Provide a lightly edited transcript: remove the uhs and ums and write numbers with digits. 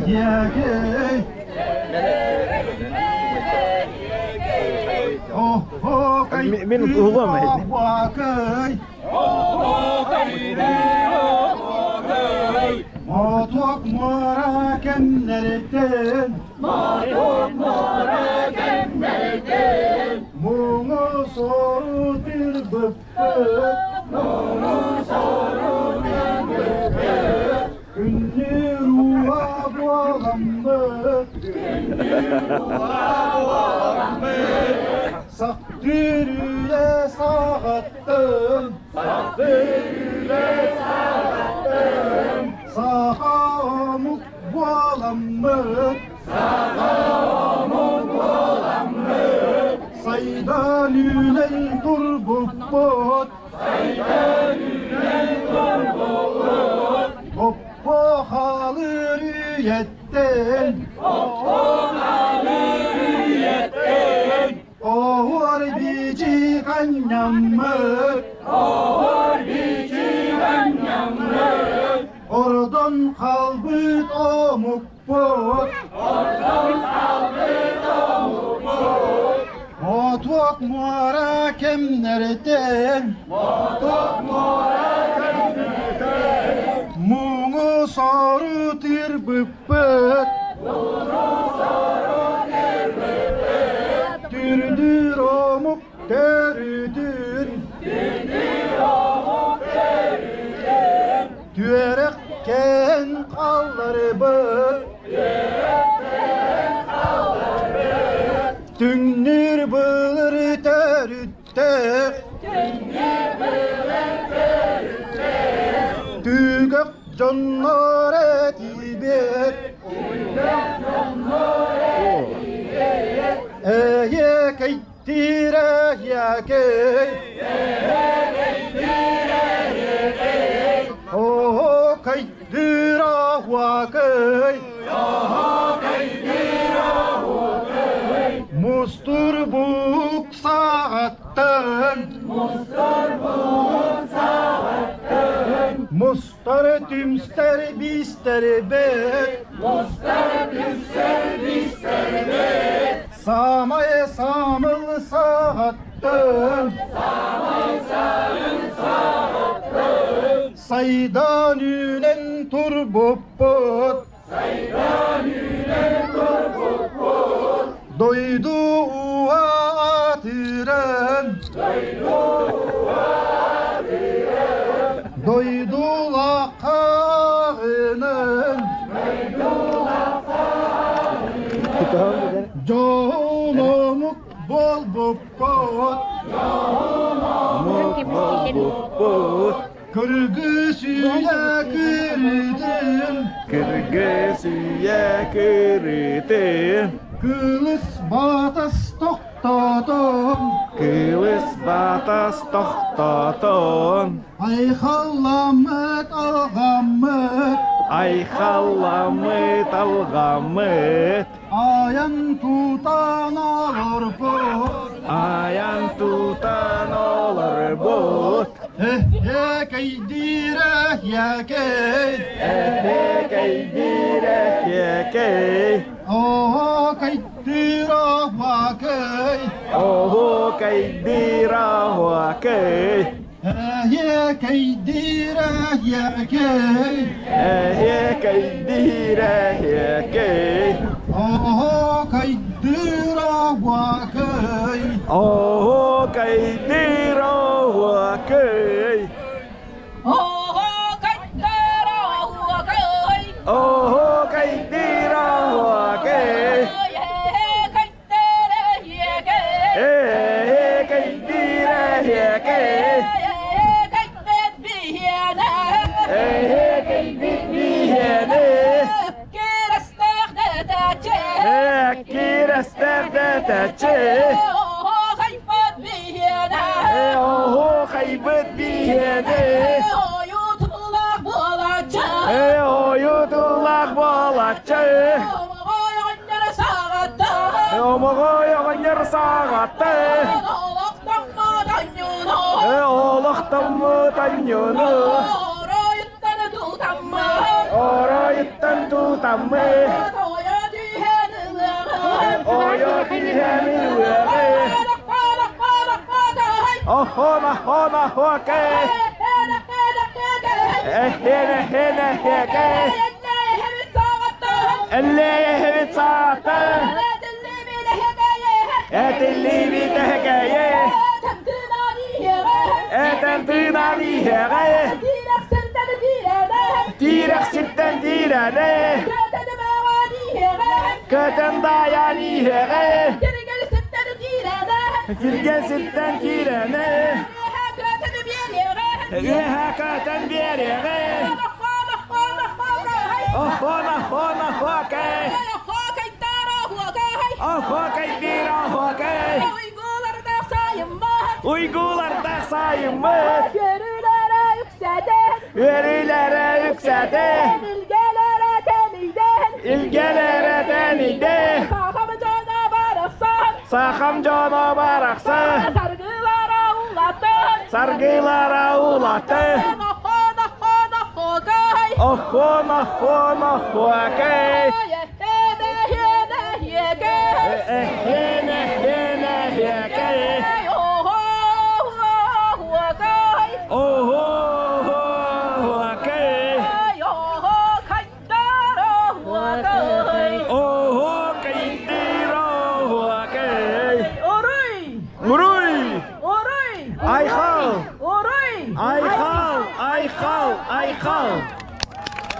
ياكي من هو ما موتوك مورا كم نرتين مونو صورو ترببت كني روح بوغمت سقطير يا ساغتن ساقامك بوغمت صيدان الترببت Hoppa halı rüyetten Oğur bici kanyamı Oradan kalbı omuk bot Motvok muara kemlerden Mungu soru tirbıpıt Dürdür omuk derüdür Düerekken kalları bıt Dünnür bılır terütte Tügök canlar etibet Eye keytire yekey Oh keytira vakey Mustur buk saatten Mustar tümster bister bet Samay samıl saatten Saydan ünen turbopot Doydu uatiren Doydu lakağının Canımık bol bopot Kırgı suya kırdım Kılıç batas tohtadım Ay hallamet algamet Ayan tutan alır bot Keydire yekey Oh keydira wakey keydire yekey Oh keydira wakey خيبت بيهنا يطلق بولاتشا يوم غير ساعته أولق تم تنيونه Oroytan tu tamme. Oyotiheni uere. Ohona hona hoke. Hene hene heke. اللي هبت ساعته اللي بتهجايه تنتينا ليه تيرك ستة تيرانه كتن ضايعني هغه ترجع ستة تيرانه يها كتن بيرغه هونا هونا هوكي هوكي ديرا هوكي ويقول ارتاح صايمات يريلارا يكساده الجلارة تاني ده صاخم جانا برقصة سرقلارا ولاته هونا هونا هوكي هنا هنا هيكي اوه هوكي اوه كيديرو هوكي مروي اي خال اي خال اي خال اي خال